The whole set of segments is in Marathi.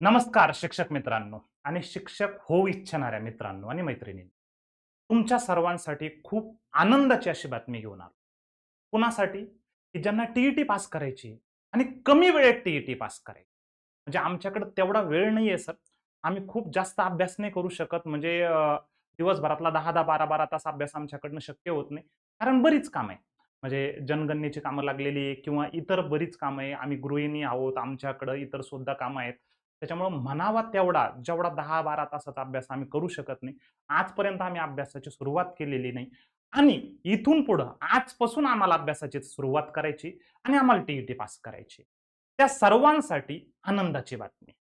नमस्कार शिक्षक मित्रांनो आणि शिक्षक होऊ इच्छिणाऱ्या मित्रांनो आणि मैत्रिणींनो. तुमच्या सर्वांसाठी खूप आनंदाची अशी बातमी घेऊन आलो. कुणासाठी? की ज्यांना टी पास करायची आहे आणि कमी वेळेत टी पास करायची. म्हणजे आमच्याकडे तेवढा वेळ नाहीये सर. आम्ही खूप जास्त अभ्यास नाही करू शकत. म्हणजे दिवसभरातला 10-10, 12-12 तास अभ्यास आमच्याकडनं शक्य होत नाही. कारण बरीच कामं आहे. म्हणजे जनगणनेची कामं लागलेली आहे किंवा इतर बरीच कामं आहे. आम्ही गृहिणी आहोत. आमच्याकडे इतर सुद्धा कामं आहेत. त्याच्यामुळं म्हणावा तेवढा, जेवढा 10-12 तासाचा अभ्यास आम्ही करू शकत नाही. आजपर्यंत आम्ही अभ्यासाची सुरुवात केलेली नाही आणि इथून पुढं आजपासून आम्हाला अभ्यासाची सुरुवात करायची आणि आम्हाला टी पास करायची. त्या सर्वांसाठी आनंदाची बातमी.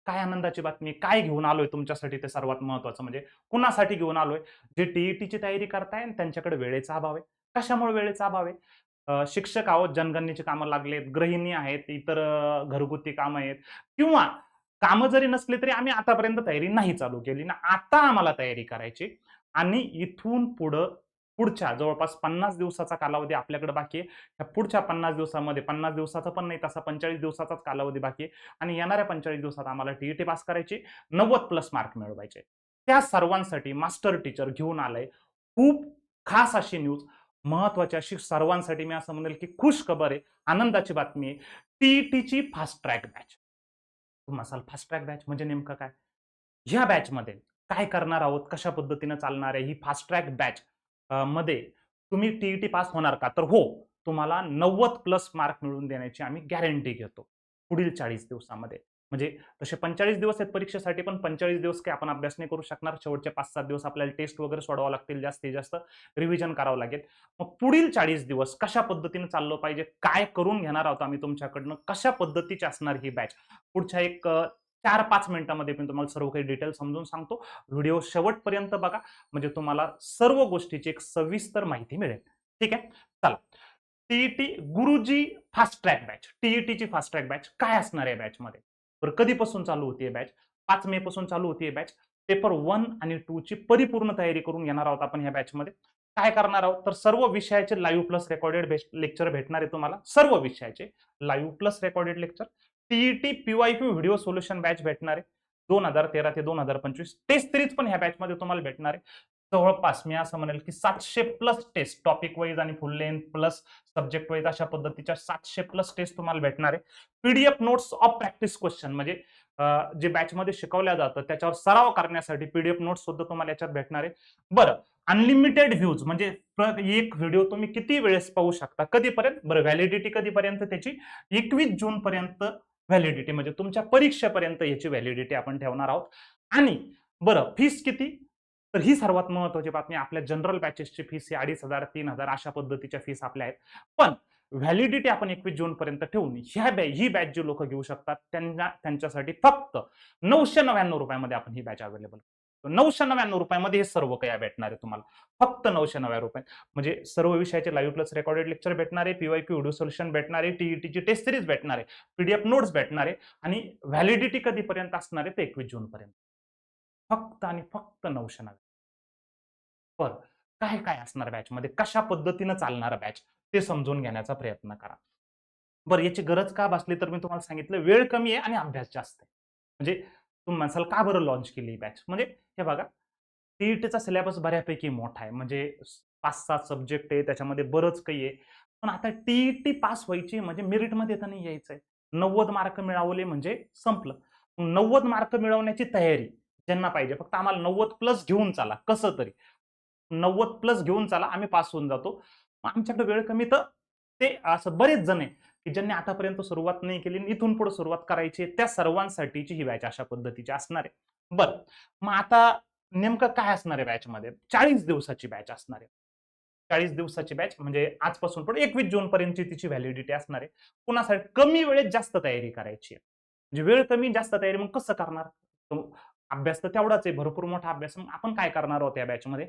काय आनंदाची बातमी? काय घेऊन आलोय तुमच्यासाठी ते सर्वात महत्त्वाचं म्हणजे कुणासाठी घेऊन आलोय? जे टी तयारी करताय आणि त्यांच्याकडे वेळेचा अभाव आहे. कशामुळे वेळेचा अभाव आहे? शिक्षक आहोत, जनगणनेची कामं लागलेत, गृहिणी आहेत, इतर घरगुती कामं आहेत किंवा कामं जरी नसली तरी आम्ही आतापर्यंत तयारी नाही चालू केली ना. आता आम्हाला तयारी करायची आणि इथून पुढं पुढच्या जवळपास 50 दिवसाचा कालावधी आपल्याकडे बाकी आहे. त्या पुढच्या 50 दिवसामध्ये 50 दिवसाचा पण नाही तसा 45 दिवसाचाच कालावधी बाकी आहे आणि येणाऱ्या 45 दिवसात आम्हाला टी पास करायची, 90 प्लस मार्क मिळवायचे. त्या सर्वांसाठी मास्टर टीचर घेऊन आलंय खूप खास अशी न्यूज. महत्त्वाची अशी सर्वांसाठी मी असं म्हणेल की खुश खबर आहे, आनंदाची बातमी आहे. T fast track batch. मसाल फास्ट ट्रॅक बॅच म्हणजे नेमकं काय? ह्या बॅचमध्ये काय करणार आहोत, कशा पद्धतीनं चालणार आहे ही फास्ट ट्रॅक बॅच मध्ये तुम्ही टी पास होणार का? तर हो, तुम्हाला 90 प्लस मार्क मिळवून देण्याची आम्ही गॅरंटी घेतो पुढील 40 दिवसामध्ये. म्हणजे तसे 45 दिवस आहेत परीक्षेसाठी, पण 45 दिवस काही आपण अभ्यास नाही करू शकणार. शेवटचे 5-7 दिवस आपल्याला टेस्ट वगैरे सोडवावं लागतील, जास्तीत जास्त रिव्हिजन करावं लागेल. मग पुढील 40 दिवस कशा पद्धतीने चाललं पाहिजे, काय करून घेणार आहोत आम्ही तुमच्याकडनं, कशा पद्धतीची असणार ही बॅच, पुढच्या एक 4-5 मिनिटांमध्ये मी तुम्हाला सर्व काही डिटेल समजून सांगतो. व्हिडिओ शेवटपर्यंत बघा, म्हणजे तुम्हाला सर्व गोष्टीची एक सविस्तर माहिती मिळेल. ठीक आहे? चला. टी गुरुजी fast track batch. T fast track batch काय असणार आहे बॅचमध्ये? तर कधीपासून चालू होतीये बॅच? 5 मे पासून चालू होतीये बॅच. पेपर 1 आणि 2 ची परिपूर्ण तयारी करून घेणार आहोत आपण ह्या बॅचमध्ये. काय करणार आहोत? तर सर्व विषयाचे लाईव्ह प्लस रेकॉर्डेड लेक्चर भेटणार आहे तुम्हाला. सर्व विषयाचे live plus recorded lecture. P-Y-Q video solution batch भेटणार आहे. 2013 ते 2025 टेस्ट सिरीज पण ह्या बॅचमध्ये तुम्हाला भेटणार आहे. जवळपास मी असं म्हणेल की 700 प्लस टेस्ट टॉपिक वाईज आणि फुल लेंथ प्लस सब्जेक्ट वाईज अशा पद्धतीच्या 700 प्लस टेस्ट तुम्हाला भेटणार आहे. PDF notes of practice question म्हणजे जे बॅचमध्ये शिकवल्या जातं त्याच्यावर सराव करण्यासाठी पीडीएफ नोट्स सुद्धा तुम्हाला याच्यात भेटणार आहे. बरं, अनलिमिटेड व्ह्यूज म्हणजे एक व्हिडिओ तुम्ही किती वेळेस पाहू शकता, कधीपर्यंत? बरं, व्हॅलिडिटी कधीपर्यंत त्याची? 21 जून पर्यंत व्हॅलिडिटी, म्हणजे तुमच्या परीक्षेपर्यंत याची व्हॅलिडिटी आपण ठेवणार आहोत. आणि बरं, फीस किती? तर ही सर्वात महत्वाची बातमी. आपल्या जनरल बॅचेसची फीस ही 2,500 3,000 अशा पद्धतीच्या फीस आपल्या आहेत. पण व्हॅलिडिटी आपण 21 जून पर्यंत ठेवून ही बॅच जी लोक घेऊ शकतात त्यांच्यासाठी फक्त ₹999 आपण ही बॅच अवेलेबल. ₹999 हे सर्व काही भेटणार आहे तुम्हाला. फक्त ₹999. म्हणजे सर्व विषयाचे लाईव्ह प्लस रेकॉर्डेड लेक्चर भेटणार आहे, पीवायक्यू व्हिडिओ सोल्युशन भेटणार आहे, टीईटीची टेस्ट सिरीज भेटणार आहे, पीडीएफ नोट्स भेटणार आहे आणि व्हॅलिडिटी कधीपर्यंत असणार आहे? ते 21 जून पर्यंत. फक्त आणि फक्त 999. बरं, काय काय असणार बॅचमध्ये? कशा पद्धतीनं चालणार बॅच? ते समजून घेण्याचा प्रयत्न करा. बरं, याची गरज का भासली तर मी तुम्हाला सांगितलं, वेळ कमी आहे आणि अभ्यास जास्त आहे. म्हणजे तुम्ही म्हणसाल का बरं लॉन्च केली ही बॅच? म्हणजे हे बघा, टी सिलेबस बऱ्यापैकी मोठा आहे. म्हणजे 5-7 सब्जेक्ट आहे, त्याच्यामध्ये बरंच काही आहे. पण आता पास व्हायची म्हणजे मेरिटमध्ये तर नाही यायचंय. 90 मार्क मिळवले म्हणजे संपलं. 90 मार्क मिळवण्याची तयारी ज्यांना पाहिजे, फक्त आम्हाला 90 प्लस घेऊन चाला कसं तरी. 90 प्लस घेऊन चाला, आम्ही पास होऊन जातो. मग आमच्याकडे वेळ कमी, तर ते असं बरेच जण आहे, की ज्यांनी आतापर्यंत सुरुवात नाही केली, इथून पुढे सुरुवात करायची त्या सर्वांसाठीची ही बॅच अशा पद्धतीची असणार आहे. बरं, मग आता नेमकं काय असणार आहे बॅचमध्ये? 40 दिवसाची बॅच असणार आहे. 40 दिवसाची बॅच म्हणजे आजपासून पुढे 21 जून पर्यंतची तिची व्हॅलिडिटी असणार आहे. कुणासाठी? कमी वेळेत जास्त तयारी करायची आहे. म्हणजे वेळ कमी जास्त तयारी, मग कसं करणार? अभ्यास तर तेवढाच आहे, भरपूर मोठा अभ्यास. मग आपण काय करणार आहोत या बॅचमध्ये?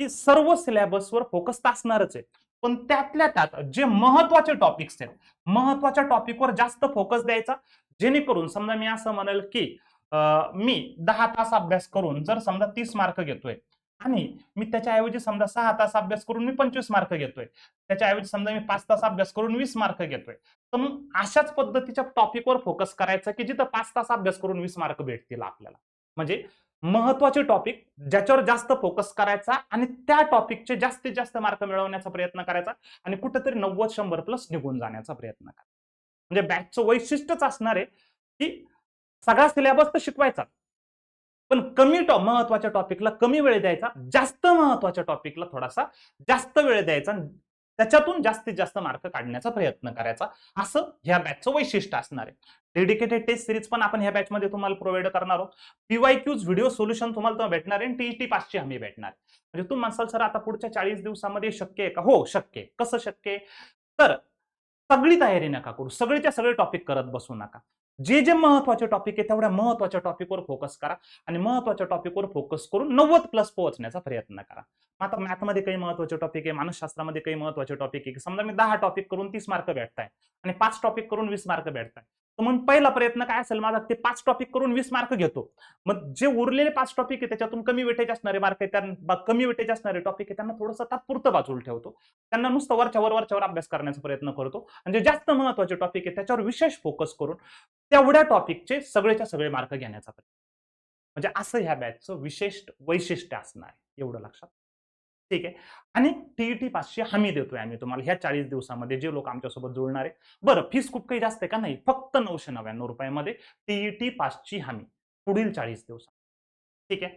की सर्व सिलेबसवर फोकस तर असणारच आहे. पण त्यातल्या त्यात जे महत्त्वाचे टॉपिक्स आहेत, महत्त्वाच्या टॉपिकवर जास्त फोकस द्यायचा. जेणेकरून समजा मी असं म्हणेल की मी 10 तास अभ्यास करून जर समजा 30 मार्क घेतोय आणि मी त्याच्याऐवजी समजा 6 तास अभ्यास करून मी 25 मार्क घेतोय, त्याच्याऐवजी समजा मी 5 तास अभ्यास करून 20 मार्क घेतोय, तर मग अशाच पद्धतीच्या टॉपिकवर फोकस करायचा की जिथं 5 तास अभ्यास करून 20 मार्क भेटतील आपल्याला. म्हणजे महत्वाचे टॉपिक ज्याच्यावर जास्त फोकस करायचा आणि त्या टॉपिकचे जास्तीत जास्त मार्क मिळवण्याचा प्रयत्न करायचा आणि कुठेतरी 90-100 प्लस निघून जाण्याचा प्रयत्न करायचा. म्हणजे बॅचचं वैशिष्ट्यच असणार आहे की सगळा सिलेबस तर शिकवायचा, पण कमी महत्वाच्या टॉपिकला कमी वेळ द्यायचा, जास्त महत्वाच्या टॉपिकला थोडासा जास्त वेळ द्यायचा, त्याच्यातून जास्तीत जास्त मार्क काढण्याचा प्रयत्न करायचा, असं ह्या बॅचचं वैशिष्ट्य असणार आहे. डेडिकेटेड टेस्ट सिरीज पण आपण ह्या बॅचमध्ये तुम्हाला प्रोव्हाइड करणार आहोत. पीवायक्यूज व्हिडिओ सोल्युशन तुम्हाला भेटणार आहे आणि टीईटी पासची हमी भेटणार आहे. म्हणजे तुम्ही म्हणसाल सर आता पुढच्या 40 दिवसामध्ये शक्य आहे का? हो शक्य आहे. कसं शक्य आहे? तर सगळी तयारी नका करू, सगळेच्या सगळे टॉपिक करत बसू नका. जे जे महत्वाचे टॉपिक आहे तेवढ्या महत्वाच्या टॉपिकवर फोकस करा आणि महत्वाच्या टॉपिकवर फोकस करून 90 प्लस पोहोचण्याचा प्रयत्न करा. आता मॅथमध्ये काही महत्वाचे टॉपिक आहे, मानसशास्त्रामध्ये काही महत्वाचे टॉपिक आहे. समजा मी 10 टॉपिक करून 30 मार्क भेटताय आणि 5 टॉपिक करून 20 मार्क भेटताय. तर मग पहिला प्रयत्न काय असेल माझा, ते 5 टॉपिक करून 20 मार्क घेतो. मग जे उरलेले 5 टॉपिक आहे त्याच्यातून कमी वेटेज असणारे मार्क आहे, कमी वेटेज असणारे टॉपिक आहे त्यांना थोडंसं तात्पुरतं बाजूला ठेवतो. त्यांना नुसतं वरच्यावर अभ्यास करण्याचा प्रयत्न करतो. म्हणजे जास्त महत्वाचे टॉपिक आहे त्याच्यावर विशेष फोकस करून तेवढ्या टॉपिकचे सगळेच्या सगळे मार्क घेण्याचा प्रयत्न. म्हणजे असं ह्या बॅचचं विशेष वैशिष्ट्य असणार आहे, एवढं लक्षात. ठीक आहे. आणि टीईटी पासची हमी देतोय आम्ही तुम्हाला ह्या 40 दिवसामध्ये जे लोक आमच्यासोबत जुळणार आहे. बरं, फीस खूप काही जास्त आहे का? नाही, फक्त 999 रुपयामध्ये टीईटी पासची हमी पुढील 40 दिवसात. ठीक आहे.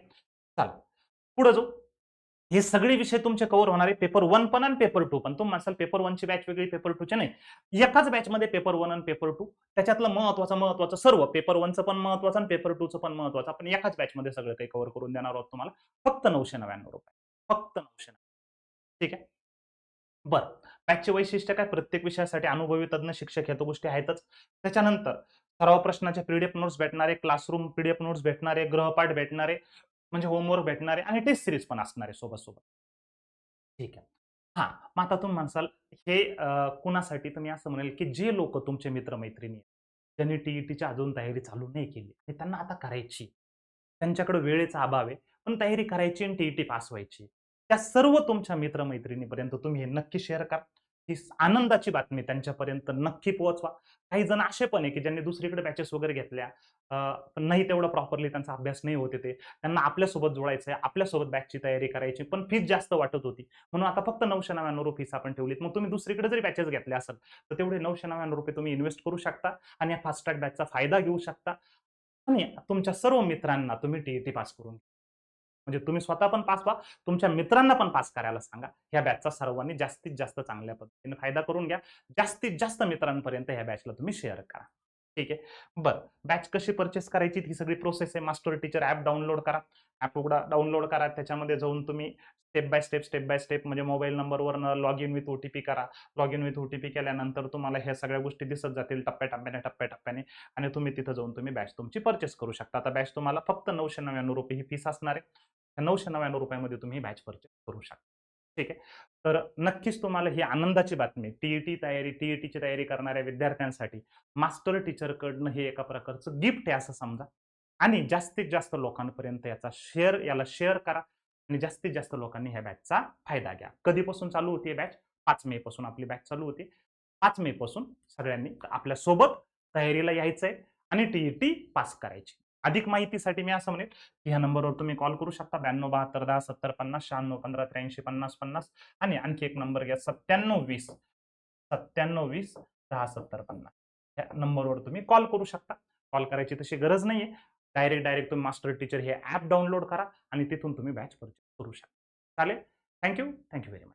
चला पुढे जाऊ. हे सगळे विषय तुमचे कव्हर होणार आहे. पेपर 1 पण आणि पेपर 2 पण. तुम्ही म्हणसाल पेपर 1 ची बॅच वेगळी, पेपर 2 ची नाही. एकाच बॅचमध्ये पेपर 1 आणि पेपर 2 त्याच्यातलं महत्वाचं सर्व पेपर 1 चं पण महत्वाचं आणि पेपर 2 चं पण महत्वाचं आपण एकाच बॅचमध्ये सगळं काही कव्हर करून देणार आहोत तुम्हाला. फक्त 999 रुपये. फक्त 999. ठीक आहे. बरं. बॅचचे वैशिष्ट्य काय? प्रत्येक विषयासाठी अनुभवी तज्ञ शिक्षक ह्या तर गोष्टी आहेतच. त्याच्यानंतर सराव प्रश्नाचे पीडीएफ नोट्स भेटणारे, क्लासरूम पीडीएफ नोट्स भेटणारे, गृहपाठ भेटणारे, म्हणजे होमवर्क भेटणारे आणि टेस्ट सीरीज पण असणार आहे सोबत-सोबत. ठीक आहे. हां, मग आता तुम्ही म्हणसाल हे कुणासाठी? तर मी असं म्हणेल, की जे लोकं तुमचे मित्र-मैत्रिणी आहेत, ज्यांनी टी-ई-टीची अजून तयारी चालू नाही केली आणि त्यांना आता करायची. त्यांच्याकडे वेळेचा अभाव आहे, पण तयारी करायची आणि टी-ई-टी पास व्हायची. त्या सर्व तुमच्या मित्र-मैत्रिणीपर्यंत तुम्ही हे नक्की शेअर करा. ही आनंदाची बातमी त्यांच्यापर्यंत नक्की पोहोचवा. काही जण असे पण आहे, की ज्यांनी दुसरीकडे बॅचेस वगैरे घेतल्या, पण नाही तेवढं प्रॉपरली त्यांचा अभ्यास नाही होत ते. त्यांना आपल्यासोबत जोडायचंय, आपल्यासोबत बॅचची तयारी करायची, पण फीस जास्त वाटत होती. म्हणून आता फक्त 999 रुपये फीस आपण ठेवलीत. मग तुम्ही दुसरीकडे जरी बॅचेस घेतल्या असेल, तर तेवढे 999 रुपये तुम्ही इन्व्हेस्ट करू शकता आणि या फास्ट ट्रॅक बॅचचा फायदा घेऊ शकता आणि तुमच्या सर्व मित्रांना तुम्ही टी पास करून घ्या. म्हणजे तुम्ही स्वतः पण पास व्हा, तुमच्या मित्रांना पण पास करायला सांगा. ह्या बॅचचा सर्वांनी जास्तीत जास्त चांगल्या पद्धतीने फायदा करून घ्या. जास्तीत जास्त मित्रांपर्यंत ह्या बॅचला तुम्ही शेअर करा. ठीक आहे. बरं, बॅच कशी परचेस करायची ही सगळी प्रोसेस आहे. मास्टर टीचर ॲप डाउनलोड करा. ॲप उघडा, डाउनलोड करा. त्याच्यामध्ये जाऊन तुम्ही स्टेप बाय स्टेप म्हणजे मोबाईल नंबरवरनं लॉग इन विथ ओटीपी करा. लॉग इन विथ ओटीपी केल्यानंतर तुम्हाला ह्या सगळ्या गोष्टी दिसत जातील टप्प्याटप्प्याने आणि तुम्ही तिथं जाऊन तुम्ही बॅच तुमची परचेस करू शकता. आता बॅच तुम्हाला फक्त 999 रुपये ही फीस असणार आहे. त्या 999 रुपयामध्ये तुम्ही बॅच परचेस करू शकता. ठीक आहे. तर नक्कीच तुम्हाला ही आनंदाची बातमी टीईटीची तयारी करणाऱ्या विद्यार्थ्यांसाठी मास्टर टीचरकडनं हे एका प्रकारचं गिफ्ट आहे असं समजा आणि जास्तीत जास्त लोकांपर्यंत याला शेअर करा आणि जास्तीत जास्त लोकांनी ह्या बॅचचा फायदा घ्या. कधीपासून चालू होती बॅच? 5 मे पासून आपली बॅच चालू होती. 5 मे पासून सगळ्यांनी आपल्या सोबत तयारीला यायचंय आणि टीईटी पास करायची. अधिक माहितीसाठी मी असं म्हणेन, की ह्या नंबरवर तुम्ही कॉल करू शकता 92 72 10 70 50 96 15 83 50 50 आणि आणखी एक नंबर घ्या 97 20 10 70 50. या नंबरवर तुम्ही कॉल करू शकता. कॉल करायची तशी गरज नाहीये. डायरेक्ट तुम्ही मास्टर टीचर हे ॲप डाउनलोड करा आणि तिथून तुम्ही बॅच परचेस करू शकता. चालेल? Thank you very much.